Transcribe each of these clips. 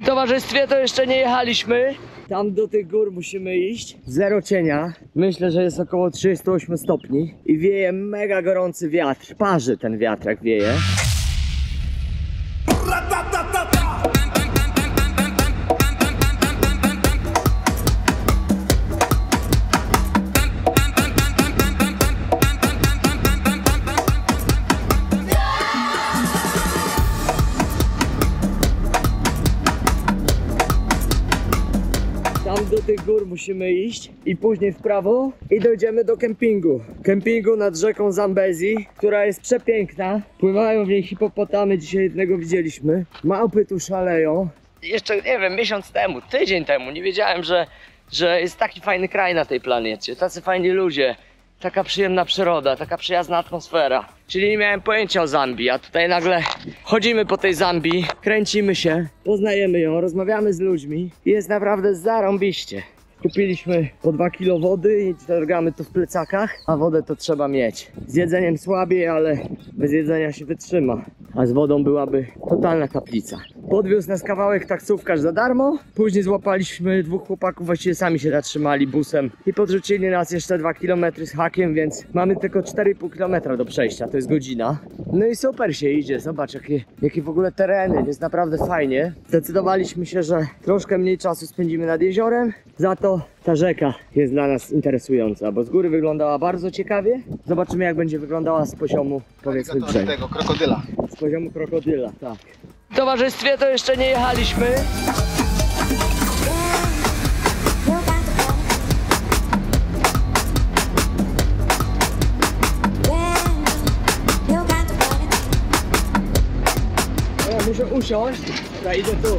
W towarzystwie to jeszcze nie jechaliśmy. Tam do tych gór musimy iść. Zero cienia. Myślę, że jest około 38 stopni. I wieje mega gorący wiatr. Parzy ten wiatr, jak wieje. Do tych gór musimy iść i później w prawo i dojdziemy do kempingu. Kempingu nad rzeką Zambezi, która jest przepiękna. Pływają w niej hipopotamy, dzisiaj jednego widzieliśmy. Małpy tu szaleją. Jeszcze, nie wiem, miesiąc temu, tydzień temu nie wiedziałem, że jest taki fajny kraj na tej planecie. Tacy fajni ludzie, taka przyjemna przyroda, taka przyjazna atmosfera. Czyli nie miałem pojęcia o Zambii, a tutaj nagle chodzimy po tej Zambii, kręcimy się, poznajemy ją, rozmawiamy z ludźmi i jest naprawdę zarąbiście. Kupiliśmy po 2 kg wody i targamy to w plecakach, a wodę to trzeba mieć. Z jedzeniem słabiej, ale bez jedzenia się wytrzyma, a z wodą byłaby totalna kaplica. Podwiózł nas kawałek taksówkarz za darmo, później złapaliśmy 2 chłopaków, właściwie sami się zatrzymali busem i podrzucili nas jeszcze 2 km z hakiem, więc mamy tylko 4,5 km do przejścia, to jest godzina. No i super się idzie, zobacz jakie w ogóle tereny, jest naprawdę fajnie. Zdecydowaliśmy się, że troszkę mniej czasu spędzimy nad jeziorem, za to ta rzeka jest dla nas interesująca, bo z góry wyglądała bardzo ciekawie. Zobaczymy, jak będzie wyglądała z poziomu, powiedzmy, brzegu. Tego krokodyla. Z poziomu krokodyla, tak. W towarzystwie to jeszcze nie jechaliśmy. Ja muszę usiąść, ja idę tu.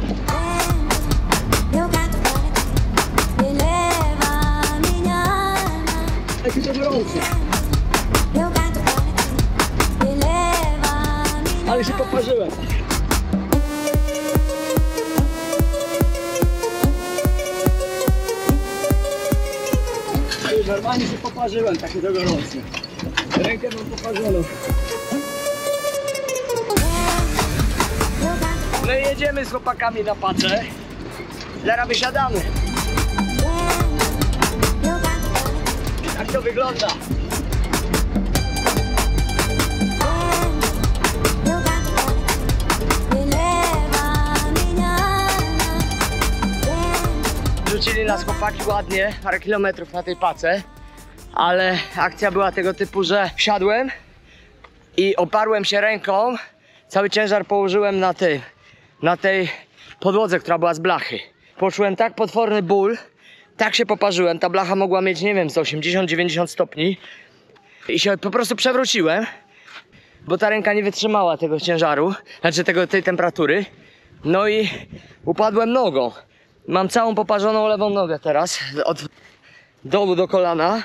Jaki to gorący. Ale się poparzyłem. Normalnie się poparzyłem, takie to gorące. Rękę mam poparzoną. No i jedziemy z chłopakami na paczę. Zaraz wysiadamy. Jak to wygląda? Rzucili nas chłopaki ładnie, parę kilometrów na tej pace, ale akcja była tego typu, że wsiadłem i oparłem się ręką, cały ciężar położyłem na tej podłodze, która była z blachy. Poczułem tak potworny ból, tak się poparzyłem, ta blacha mogła mieć, nie wiem, z 80-90 stopni i się po prostu przewróciłem, bo ta ręka nie wytrzymała tego ciężaru, znaczy tej temperatury. No i upadłem nogą. Mam całą poparzoną lewą nogę teraz, od dołu do kolana.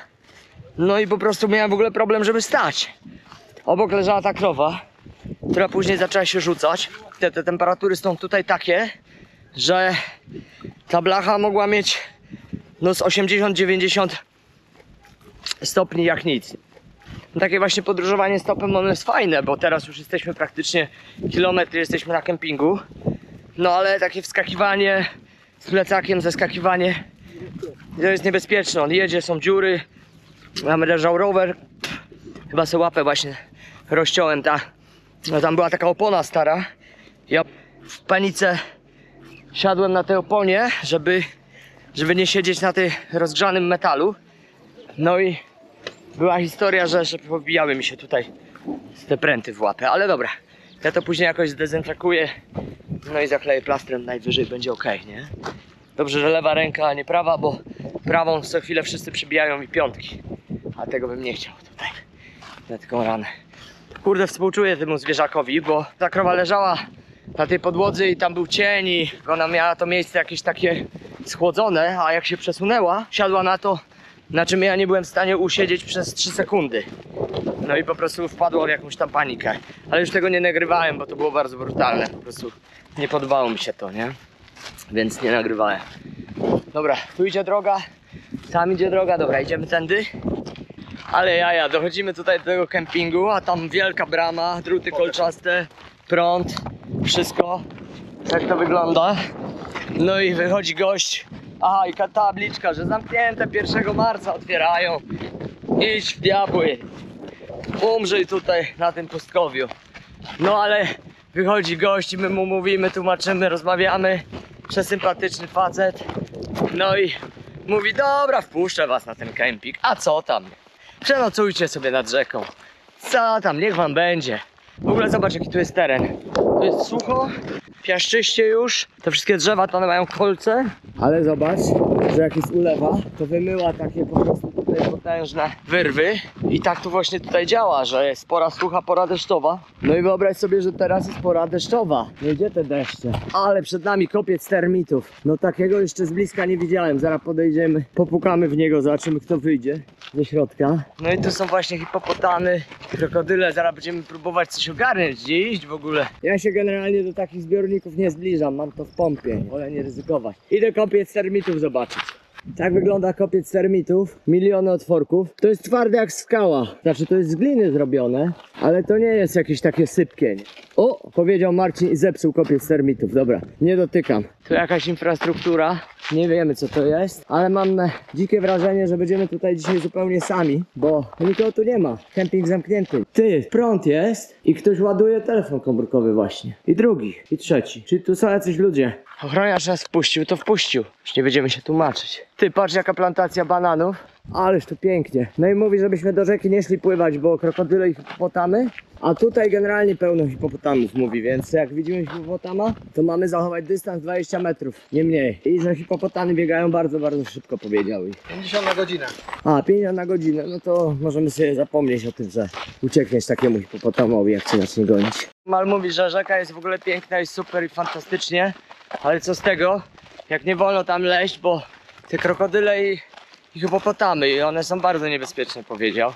No i po prostu miałem w ogóle problem, żeby stać. Obok leżała ta krowa, która później zaczęła się rzucać. Te temperatury są tutaj takie, że ta blacha mogła mieć no z 80-90 stopni jak nic. Takie właśnie podróżowanie stopem ono jest fajne, bo teraz już jesteśmy praktycznie kilometr, jesteśmy na kempingu. No ale takie wskakiwanie z plecakiem, zeskakiwanie to jest niebezpieczne. On jedzie, są dziury. Tam leżał rower. Chyba sobie łapę właśnie rozciąłem. No tam była taka opona stara. Ja w panice siadłem na tej oponie, żeby nie siedzieć na tym rozgrzanym metalu. No i była historia, że pobijały mi się tutaj te pręty w łapę. Ale dobra, ja to później jakoś zdezynfekuję. No i zakleję plastrem, najwyżej będzie ok, nie? Dobrze, że lewa ręka, a nie prawa, bo prawą co chwilę wszyscy przybijają mi piątki. A tego bym nie chciał tutaj, na taką ranę. Kurde, współczuję temu zwierzakowi, bo ta krowa leżała na tej podłodze i tam był cień i ona miała to miejsce jakieś takie schłodzone, a jak się przesunęła, siadła na to, na czym ja nie byłem w stanie usiedzieć przez 3 sekundy. No i po prostu wpadło w jakąś tam panikę. Ale już tego nie nagrywałem, bo to było bardzo brutalne. Po prostu nie podobało mi się to, nie? Więc nie nagrywałem. Dobra, tu idzie droga, tam idzie droga, dobra, idziemy tędy. Ale jaja, dochodzimy tutaj do tego kempingu, a tam wielka brama, druty kolczaste, prąd, wszystko. Jak to wygląda? No i wychodzi gość. Aha, i tabliczka, że zamknięte 1 marca otwierają. Idź w diabły. Umrzyj tutaj na tym pustkowiu. No ale wychodzi gość i my mu mówimy, tłumaczymy, rozmawiamy. Przesympatyczny facet. No i mówi, dobra, wpuszczę was na ten kemping. A co tam? Przenocujcie sobie nad rzeką. Co tam, niech wam będzie. W ogóle zobacz, jaki tu jest teren. Tu jest sucho, piaszczyście już. Te wszystkie drzewa to one mają kolce. Ale zobacz, że jak jest ulewa, to wymyła takie po prostu tutaj potężne wyrwy. I tak to właśnie tutaj działa, że jest pora sucha, pora deszczowa. No i wyobraź sobie, że teraz jest pora deszczowa. No gdzie te deszcze? Ale przed nami kopiec termitów. No takiego jeszcze z bliska nie widziałem. Zaraz podejdziemy, popukamy w niego, zobaczymy, kto wyjdzie ze środka. No i tu są właśnie hipopotamy, krokodyle. Zaraz będziemy próbować coś ogarnąć, gdzie iść w ogóle. Ja się generalnie do takich zbiorników nie zbliżam, mam to w pompie, wolę nie ryzykować. Idę kopiec termitów zobaczyć. Tak wygląda kopiec termitów, miliony otworków. To jest twarde jak skała, znaczy to jest z gliny zrobione, ale to nie jest jakieś takie sypkie. O, powiedział Marcin i zepsuł kopiec termitów, dobra, nie dotykam. Tu jakaś infrastruktura, nie wiemy co to jest, ale mam dzikie wrażenie, że będziemy tutaj dzisiaj zupełnie sami, bo nikogo tu nie ma, kemping zamknięty. Ty, prąd jest i ktoś ładuje telefon komórkowy właśnie. I drugi, i trzeci, czyli tu są jacyś ludzie. Ochroniarz nas wpuścił, to wpuścił. Już nie będziemy się tłumaczyć. Ty, patrz jaka plantacja bananów. Ależ tu pięknie. No i mówi, żebyśmy do rzeki nie szli pływać, bo krokodyle i hipopotamy. A tutaj generalnie pełno hipopotamów mówi, więc jak widzimy hipopotama, to mamy zachować dystans 20 metrów, nie mniej. I że hipopotamy biegają bardzo, bardzo szybko, powiedział. 50 na godzinę. A, 50 na godzinę, no to możemy sobie zapomnieć o tym, że uciekniesz takiemu hipopotamowi, jak cię zacznie gonić. Mal mówi, że rzeka jest w ogóle piękna i super i fantastycznie, ale co z tego, jak nie wolno tam leźć, bo te krokodyle i hipopotamy i one są bardzo niebezpieczne, powiedział.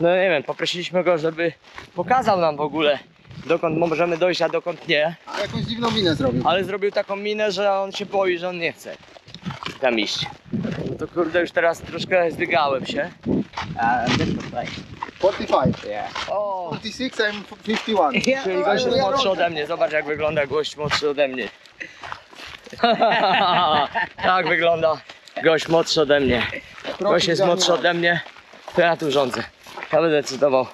No nie wiem, poprosiliśmy go, żeby pokazał nam w ogóle, dokąd możemy dojść, a dokąd nie. A jakąś dziwną minę zrobił. Ale zrobił taką minę, że on się boi, że on nie chce tam iść. No to kurde, już teraz troszkę zdygałem się. 45. Yeah. O, 46, I'm 51. czyli gość jest młodszy ode mnie. Zobacz, jak wygląda gość młodszy ode mnie. Tak wygląda gość młodszy ode mnie. Gość jest młodszy ode mnie, to ja tu rządzę. Ja będę decydował,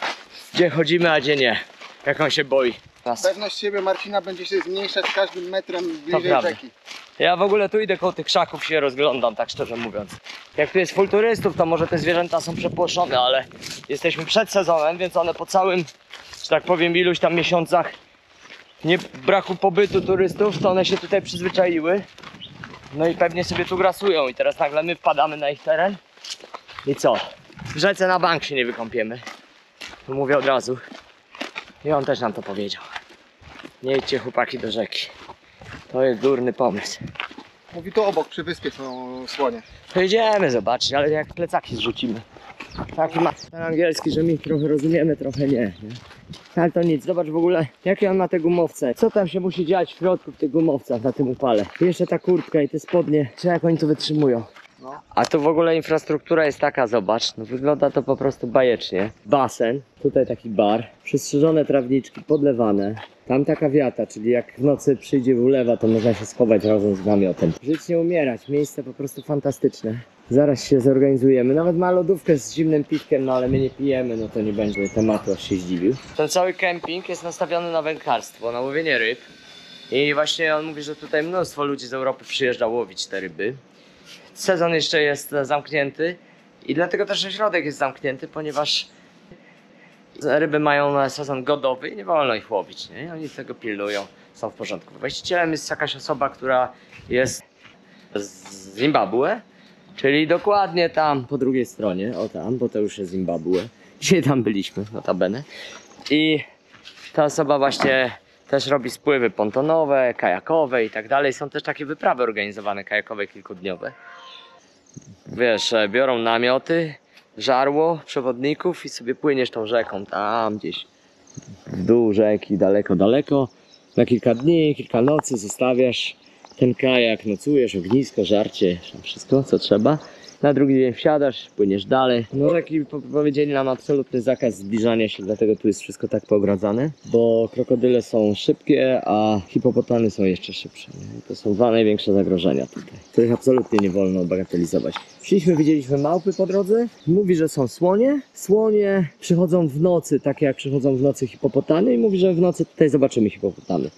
gdzie chodzimy, a gdzie nie. Jak on się boi nas. Pewność siebie Marcina będzie się zmniejszać każdym metrem bliżej prawda. rzeki. Ja w ogóle tu idę koło tych krzaków, się rozglądam, tak szczerze mówiąc. Jak tu jest full turystów, to może te zwierzęta są przepłoszone, ale jesteśmy przed sezonem, więc one po całym, że tak powiem, iluś tam miesiącach braku pobytu turystów, to one się tutaj przyzwyczaiły. No i pewnie sobie tu grasują i teraz nagle my wpadamy na ich teren. I co? W rzece na bank się nie wykąpiemy. To mówię od razu. I on też nam to powiedział. Nie idźcie chłopaki do rzeki. To jest durny pomysł. Mówi tu obok, przy wyspie są słonie. Pojedziemy zobaczyć, ale jak plecaki zrzucimy. Taki ma ten angielski, że my trochę rozumiemy, trochę nie. Ale to nic, zobacz w ogóle jakie on ma te gumowce. Co tam się musi dziać w środku w tych gumowcach na tym upale. I jeszcze ta kurtka i te spodnie, czy jak oni to wytrzymują. No. A tu w ogóle infrastruktura jest taka, zobacz, no wygląda to po prostu bajecznie. Basen, tutaj taki bar, przystrzyżone trawniczki, podlewane. Tam taka wiata, czyli jak w nocy przyjdzie ulewa, to można się schować razem z namiotem. Żyć nie umierać, miejsce po prostu fantastyczne. Zaraz się zorganizujemy, nawet ma lodówkę z zimnym piwkiem, no ale my nie pijemy, no to nie będzie tematu, aż się zdziwił. Ten cały kemping jest nastawiony na wędkarstwo, na łowienie ryb. I właśnie on mówi, że tutaj mnóstwo ludzi z Europy przyjeżdża łowić te ryby. Sezon jeszcze jest zamknięty i dlatego też ośrodek jest zamknięty, ponieważ ryby mają sezon godowy i nie wolno ich łowić, nie? Oni tego pilnują, są w porządku. Właścicielem jest jakaś osoba, która jest z Zimbabwe, czyli dokładnie tam po drugiej stronie, o tam, bo to już jest Zimbabwe. Dzisiaj tam byliśmy, notabene. I ta osoba właśnie też robi spływy pontonowe, kajakowe i tak dalej. Są też takie wyprawy organizowane kajakowe kilkudniowe. Wiesz, biorą namioty, żarło, przewodników i sobie płyniesz tą rzeką tam gdzieś w dół rzeki, daleko, daleko. Na kilka dni, kilka nocy zostawiasz ten kajak, nocujesz, ognisko, żarcie, wszystko co trzeba. Na drugi dzień wsiadasz, płyniesz dalej. No rzeki powiedzieli nam absolutny zakaz zbliżania się, dlatego tu jest wszystko tak poogrodzane. Bo krokodyle są szybkie, a hipopotamy są jeszcze szybsze. Nie? To są dwa największe zagrożenia tutaj, których absolutnie nie wolno bagatelizować. Szliśmy, widzieliśmy małpy po drodze. Mówi, że są słonie. Słonie przychodzą w nocy, tak jak przychodzą w nocy hipopotamy i mówi, że w nocy tutaj zobaczymy hipopotamy.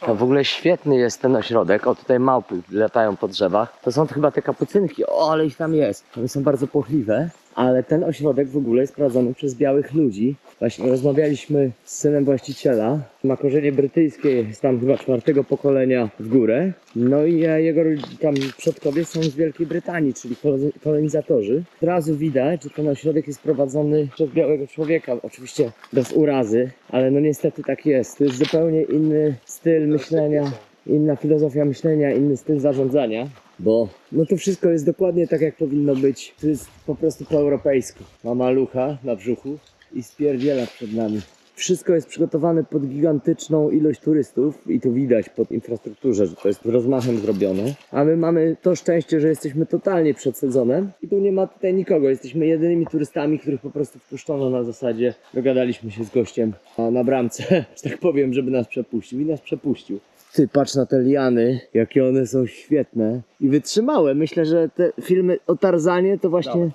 To w ogóle świetny jest ten ośrodek. O, tutaj małpy latają po drzewach. To są chyba te kapucynki. O, ale ich tam jest. One są bardzo płochliwe. Ale ten ośrodek w ogóle jest prowadzony przez białych ludzi. Właśnie rozmawialiśmy z synem właściciela. Ma korzenie brytyjskie, jest tam chyba 4. pokolenia w górę. No i jego tam przodkowie są z Wielkiej Brytanii, czyli kolonizatorzy. Od razu widać, że ten ośrodek jest prowadzony przez białego człowieka. Oczywiście bez urazy, ale no niestety tak jest. To jest zupełnie inny styl myślenia, inna filozofia myślenia, inny styl zarządzania. Bo no to wszystko jest dokładnie tak, jak powinno być. To jest po prostu po europejsku. Ma malucha na brzuchu i spierdziela przed nami. Wszystko jest przygotowane pod gigantyczną ilość turystów i to widać pod infrastrukturze, że to jest z rozmachem zrobione. A my mamy to szczęście, że jesteśmy totalnie przed sezonem i tu nie ma tutaj nikogo. Jesteśmy jedynymi turystami, których po prostu wpuszczono na zasadzie. Dogadaliśmy się z gościem na bramce, że tak powiem, żeby nas przepuścił i nas przepuścił. Ty, patrz na te liany, jakie one są świetne i wytrzymałe. Myślę, że te filmy o Tarzanie to właśnie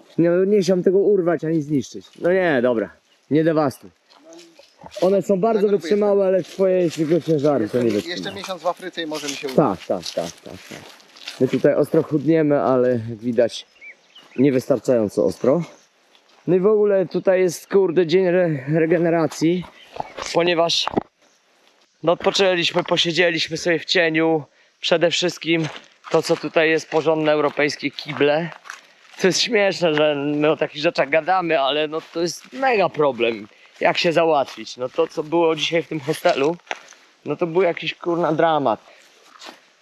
nie chciałem tego urwać ani zniszczyć. No nie, dobra, nie dewastuj. One są bardzo wytrzymałe, ale twoje zwykłe ciężary to nie wytrzyma. Jeszcze miesiąc w Afryce i może mi się uda. Tak. My tutaj ostro chudniemy, ale jak widać niewystarczająco ostro. No i w ogóle tutaj jest, kurde, dzień regeneracji, ponieważ no odpoczęliśmy, posiedzieliśmy sobie w cieniu. Przede wszystkim to, co tutaj jest, porządne europejskie kible. To jest śmieszne, że my o takich rzeczach gadamy, ale no to jest mega problem. Jak się załatwić? No to, co było dzisiaj w tym hostelu, no to był jakiś kurna dramat.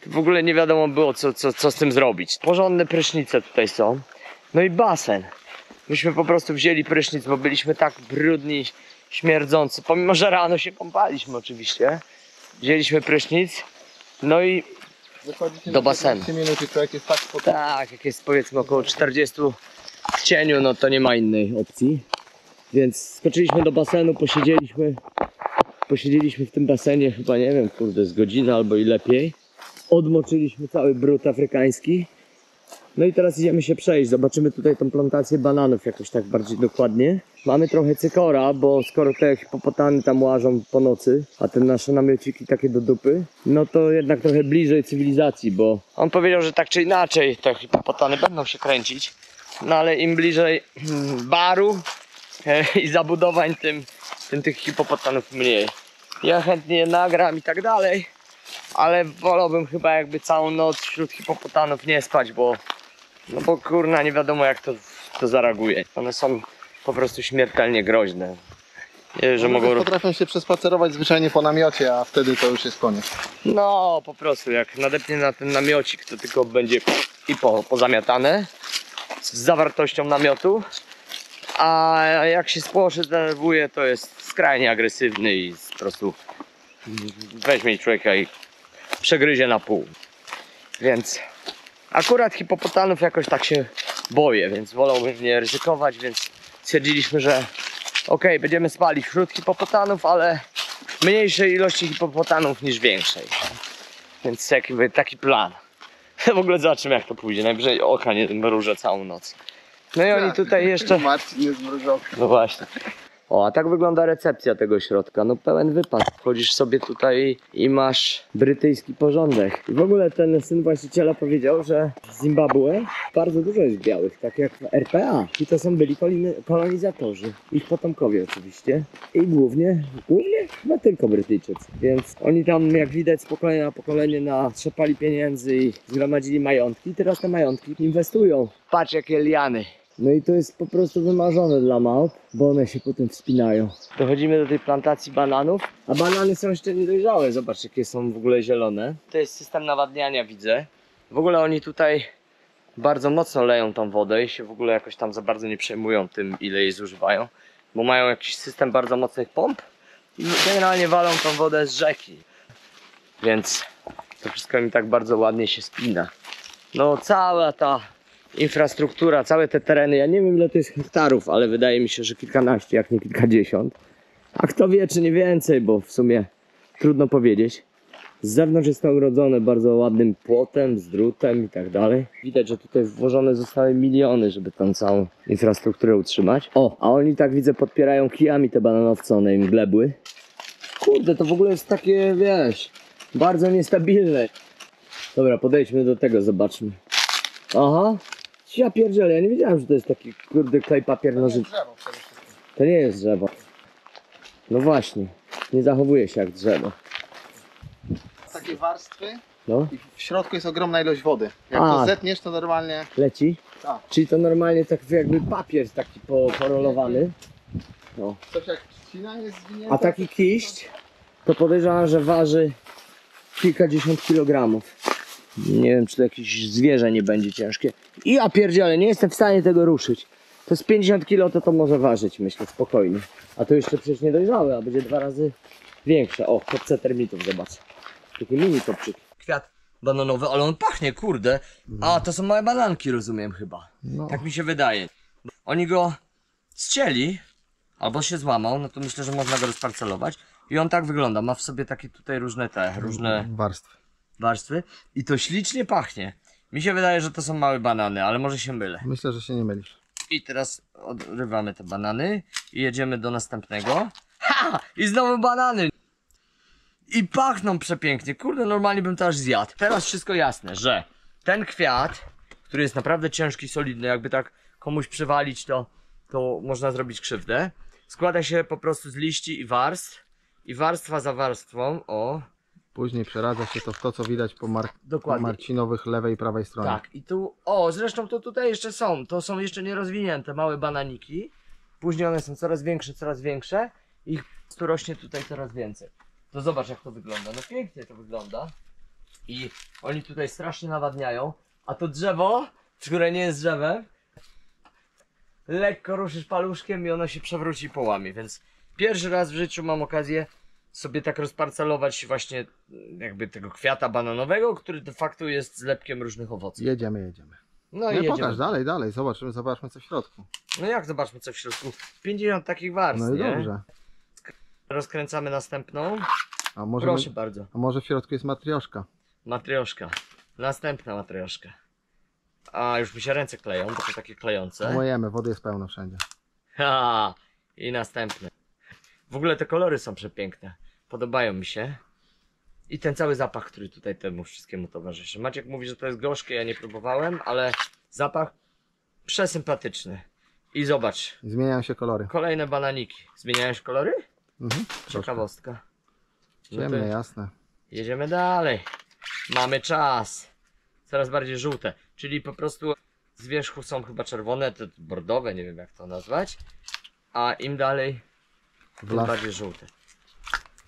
W ogóle nie wiadomo było, co z tym zrobić. Porządne prysznice tutaj są. No i basen. Myśmy po prostu wzięli prysznic, bo byliśmy tak brudni, śmierdzący. Pomimo, że rano się kąpaliśmy oczywiście. Wzięliśmy prysznic. No i do basenu. Minuty, człowiek jest tak spokojny. Tak, jak jest powiedzmy około 40 w cieniu, no to nie ma innej opcji. Więc skoczyliśmy do basenu, posiedzieliśmy w tym basenie chyba, nie wiem, kurde, z godzinę albo i lepiej. Odmoczyliśmy cały brud afrykański. No i teraz idziemy się przejść, zobaczymy tutaj tą plantację bananów jakoś tak bardziej dokładnie. Mamy trochę cykora, bo skoro te hipopotamy tam łażą po nocy, a te nasze namiociki takie do dupy, no to jednak trochę bliżej cywilizacji, bo on powiedział, że tak czy inaczej te hipopotamy będą się kręcić. No ale im bliżej baru i zabudowań, tym tych hipopotamów mniej. Ja chętnie je nagram i tak dalej, ale wolałbym chyba jakby całą noc wśród hipopotamów nie spać, bo no bo kurna nie wiadomo jak to zareaguje. One są po prostu śmiertelnie groźne. Nie, że mogą... Potrafią się przespacerować zwyczajnie po namiocie, a wtedy to już jest koniec. No po prostu jak nadepnie na ten namiocik, to tylko będzie i pozamiatane z zawartością namiotu. A jak się spłoszy, denerwuje, to jest skrajnie agresywny i po prostu weźmie człowieka i przegryzie na pół. Więc akurat hipopotamów jakoś tak się boję, więc wolałbym nie ryzykować, więc stwierdziliśmy, że okej, będziemy spali wśród hipopotamów, ale mniejszej ilości hipopotamów niż większej. Więc jakby taki plan. W ogóle zobaczymy jak to pójdzie, najwyżej oka nie mrużę całą noc. No i oni tutaj jeszcze... Marcin jest mrużony. No właśnie. O, a tak wygląda recepcja tego środka. No pełen wypad. Wchodzisz sobie tutaj i masz brytyjski porządek. I w ogóle ten syn właściciela powiedział, że w Zimbabwe bardzo dużo jest białych, tak jak w RPA. I to są byli kolonizatorzy. Ich potomkowie oczywiście. I głównie chyba tylko Brytyjczycy. Więc oni tam, jak widać, z pokolenia na pokolenie natrzepali pieniędzy i zgromadzili majątki. I teraz te majątki inwestują. Patrz jakie liany. No i to jest po prostu wymarzone dla małp, bo one się potem wspinają. Dochodzimy do tej plantacji bananów, a banany są jeszcze niedojrzałe. Zobacz jakie są w ogóle zielone. To jest system nawadniania, widzę. W ogóle oni tutaj bardzo mocno leją tą wodę i się w ogóle jakoś tam za bardzo nie przejmują tym, ile jej zużywają. Bo mają jakiś system bardzo mocnych pomp i generalnie walą tą wodę z rzeki. Więc to wszystko mi tak bardzo ładnie się spina. No cała ta infrastruktura, całe te tereny, ja nie wiem ile to jest hektarów, ale wydaje mi się, że kilkanaście, jak nie kilkadziesiąt. A kto wie, czy nie więcej, bo w sumie trudno powiedzieć. Z zewnątrz jest to ogrodzone bardzo ładnym płotem, z drutem i tak dalej. Widać, że tutaj włożone zostały miliony, żeby tą całą infrastrukturę utrzymać. O, a oni tak widzę podpierają kijami te bananowce, one im glebły. Kurde, to w ogóle jest takie, wiesz, bardzo niestabilne. Dobra, podejdźmy do tego, zobaczmy. Aha, ja pierdzielę, ja nie wiedziałem, że to jest taki kurde klej papier nożyce. Drzewo przede wszystkim. To nie jest drzewo. No właśnie, nie zachowuje się jak drzewo. Takie warstwy No, i w środku jest ogromna ilość wody. Jak A. to zetniesz, to normalnie... leci. Tak. Czyli to normalnie tak jakby papier taki porolowany. No. Coś jak trzcina jest zwinięta. A taki kiść to podejrzewam, że waży kilkadziesiąt kilogramów. Nie wiem, czy to jakieś zwierzę nie będzie ciężkie. I ja pierdzielę, nie jestem w stanie tego ruszyć. To z 50 kg to może ważyć, myślę, spokojnie. A to jeszcze przecież nie dojrzałe, a będzie 2 razy większe. O, kopce termitów, zobacz. Taki mini kopczyk. Kwiat bananowy, ale on pachnie, kurde. A, to są małe bananki, rozumiem chyba. No. Tak mi się wydaje. Oni go ścięli, albo się złamał, no to myślę, że można go rozparcelować. I on tak wygląda, ma w sobie takie tutaj różne Warstwy. warstwy. I to ślicznie pachnie. Mi się wydaje, że to są małe banany, ale może się mylę. Myślę, że się nie mylisz. I teraz odrywamy te banany i jedziemy do następnego. Ha! I znowu banany! I pachną przepięknie. Kurde, normalnie bym to aż zjadł. Teraz wszystko jasne, że ten kwiat, który jest naprawdę ciężki, solidny, jakby tak komuś przywalić, to można zrobić krzywdę. Składa się po prostu z liści i warstw. I warstwa za warstwą, o, Później przeradza się to w to, co widać po dokładnie. marcinowych lewej i prawej stronie. Tak, i tu, o, zresztą to tutaj jeszcze są, to są jeszcze nierozwinięte małe bananiki. Później one są coraz większe. Ich tu rośnie tutaj coraz więcej. To zobacz jak to wygląda, no pięknie to wygląda. I oni tutaj strasznie nawadniają, a to drzewo, które nie jest drzewem, lekko ruszysz paluszkiem i ono się przewróci i połamie, więc pierwszy raz w życiu mam okazję sobie tak rozparcelować właśnie jakby tego kwiata bananowego, który de facto jest zlepkiem różnych owoców. Jedziemy. No i Nie, jedziemy. pokaż, dalej, zobaczmy co w środku. No jak zobaczmy co w środku? 50 takich warstw, No i nie? dobrze. Rozkręcamy następną. A może, Proszę bardzo. a może w środku jest matrioszka? Matrioszka. Następna matrioszka. A już mi się ręce kleją, bo to takie klejące. Umyjemy, wody jest pełno wszędzie. Ha! I następne. W ogóle te kolory są przepiękne. Podobają mi się. I ten cały zapach, który tutaj temu wszystkiemu towarzyszy. Maciek mówi, że to jest gorzkie, ja nie próbowałem, ale zapach przesympatyczny. I zobacz, Zmieniają się kolory. kolejne bananiki. Zmieniają się kolory? Mhm. Ciekawostka. No to Ciemne, jasne. jedziemy dalej. Mamy czas. Coraz bardziej żółte. Czyli po prostu z wierzchu są chyba czerwone, te bordowe, nie wiem jak to nazwać. A im dalej, tym las. bardziej żółte.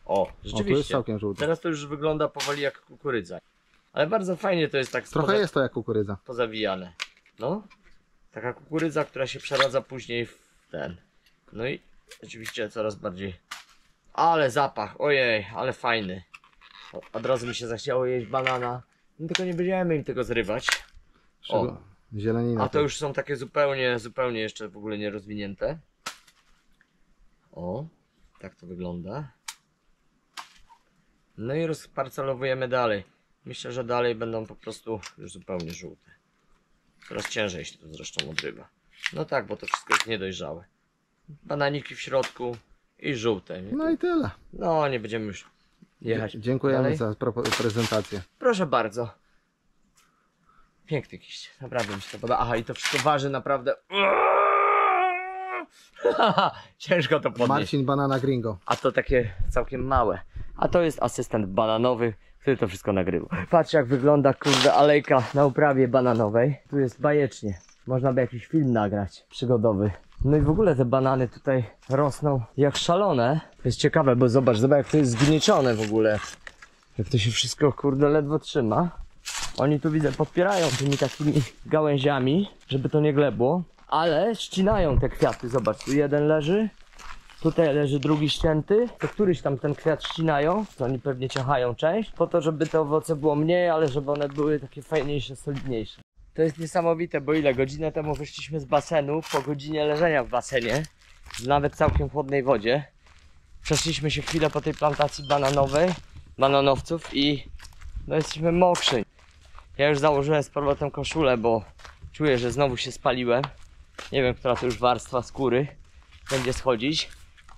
O, O, tu jest rzeczywiście. całkiem żółty. Teraz to już wygląda powoli jak kukurydza. Ale bardzo fajnie to jest tak Trochę jest to jak kukurydza. pozawijane. No. Taka kukurydza, która się przeradza później w ten. No i oczywiście coraz bardziej. Ale zapach, ojej, ale fajny. Od razu mi się zachciało jeść banana. No tylko nie będziemy im tego zrywać. O. Zielenina. A to już są takie zupełnie jeszcze w ogóle nierozwinięte. O, tak to wygląda. No i rozparcelowujemy dalej. Myślę, że dalej będą po prostu już zupełnie żółte. Coraz ciężej się to zresztą odrywa. No tak, bo to wszystko jest niedojrzałe. Bananiki w środku i żółte. No i tyle. No, nie będziemy już jechać. Dziękujemy dalej. za prezentację. Proszę bardzo. Piękny kiść, naprawdę mi się to podoba. Aha, i to wszystko waży naprawdę. Ciężko to podnieść. Marcin Banana Gringo. A to takie całkiem małe. A to jest asystent bananowy, który to wszystko nagrywał. Patrz jak wygląda kurde alejka na uprawie bananowej. Tu jest bajecznie. Można by jakiś film nagrać przygodowy. No i w ogóle te banany tutaj rosną jak szalone. To jest ciekawe, bo zobacz jak to jest zgniecione w ogóle. Jak to się wszystko kurde ledwo trzyma. Oni tu widzę podpierają tymi takimi gałęziami, żeby to nie glebło. Ale ścinają te kwiaty, zobacz, tu jeden leży. Tutaj leży drugi ścięty, to któryś tam ten kwiat ścinają, to oni pewnie ciachają część, po to, żeby te owoce było mniej, ale żeby one były takie fajniejsze, solidniejsze. To jest niesamowite, bo ile? Godzinę temu wyszliśmy z basenu, po godzinie leżenia w basenie, w nawet całkiem chłodnej wodzie. Przeszliśmy się chwilę po tej plantacji bananowców i no jesteśmy mokrzy. Ja już założyłem z powrotem koszulę, bo czuję, że znowu się spaliłem. Nie wiem, która to już warstwa skóry będzie schodzić.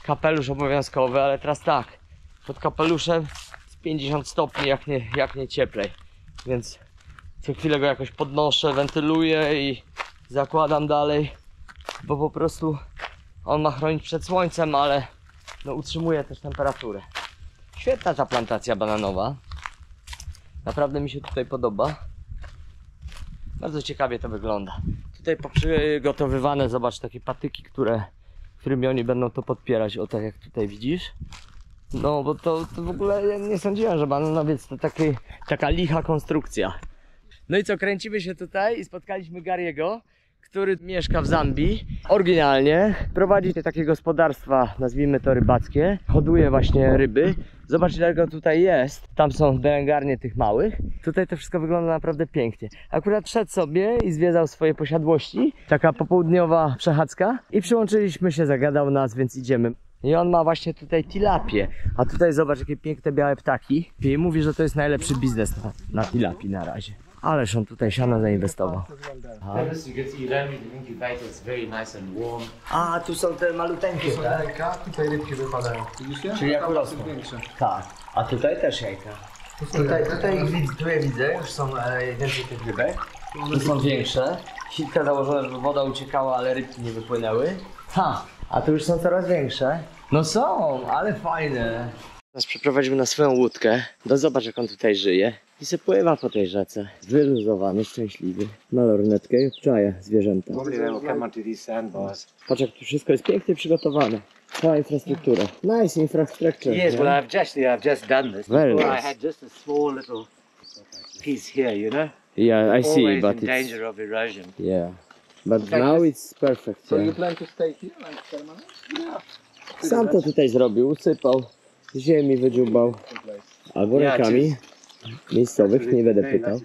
Kapelusz obowiązkowy, ale teraz tak, pod kapeluszem z 50 stopni, jak nie cieplej. Więc co chwilę go jakoś podnoszę, wentyluję i zakładam dalej, bo po prostu on ma chronić przed słońcem, ale no utrzymuje też temperaturę. Świetna ta plantacja bananowa. Naprawdę mi się tutaj podoba. Bardzo ciekawie to wygląda. Tutaj poprzygotowywane, zobacz, takie patyki, którymi oni będą to podpierać. O, tak jak tutaj widzisz. No bo to w ogóle ja nie sądziłem, że bananowiec to taka licha konstrukcja. No i co, kręcimy się tutaj i spotkaliśmy Gary'ego, który mieszka w Zambii. Oryginalnie prowadzi takie gospodarstwa, nazwijmy to rybackie. Hoduje właśnie ryby. Zobacz, ile go tutaj jest. Tam są węgarnie tych małych. Tutaj to wszystko wygląda naprawdę pięknie. Akurat szedł sobie i zwiedzał swoje posiadłości. Taka popołudniowa przechadzka. I przyłączyliśmy się, zagadał nas, więc idziemy. I on ma właśnie tutaj tilapię. A tutaj zobacz, jakie piękne białe ptaki. I mówi, że to jest najlepszy biznes na tilapii na razie. Ależ on tutaj siano zainwestował. A, tu są te maluteńkie, tak? Tutaj rybki wypadają. Widzicie? Czyli jak Tam rosną. są większe. Tak. A tutaj też jajka. Tutaj ich widzę, już są więcej tych rybek. Tu są większe. Sitkę założyłem, żeby woda uciekała, ale rybki nie wypłynęły. Ha! A tu już są coraz większe. No są, ale fajne. Nas przeprowadzimy na swoją łódkę. No zobacz, jak on tutaj żyje. I se pływa po tej rzece. Wyluzowany, szczęśliwy. Ma lornetkę i obczaja zwierzęta. Patrz, jak tu wszystko jest pięknie przygotowane. Cała infrastruktura. Nice infrastructure. Yes, well, I've just done this. Very Before I nice. had just a small little piece here, you know. Yeah, I see, Always but in it's... danger of erosion. Yeah. But now it's perfect. So Yeah. you plan to stay here like permanent? Sam to tutaj zrobił, usypał, z ziemi wydziubał, albo Yeah, rękami miejscowych, nie będę pytał.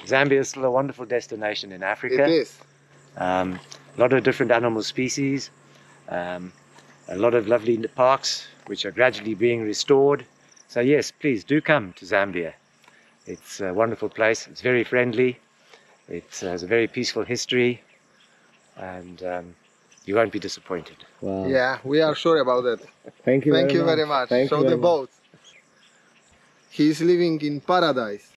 Zambia is still a wonderful destination in Africa. It is. A lot of different animal species, a lot of lovely parks which are gradually being restored. So yes, please do come to Zambia. It's a wonderful place. It's very friendly. It has a very peaceful history, and you won't be disappointed. Wow. Yeah, we are sure about that. Thank you Thank very you much. very much. Thank Show you the very much. boat. He is living in paradise.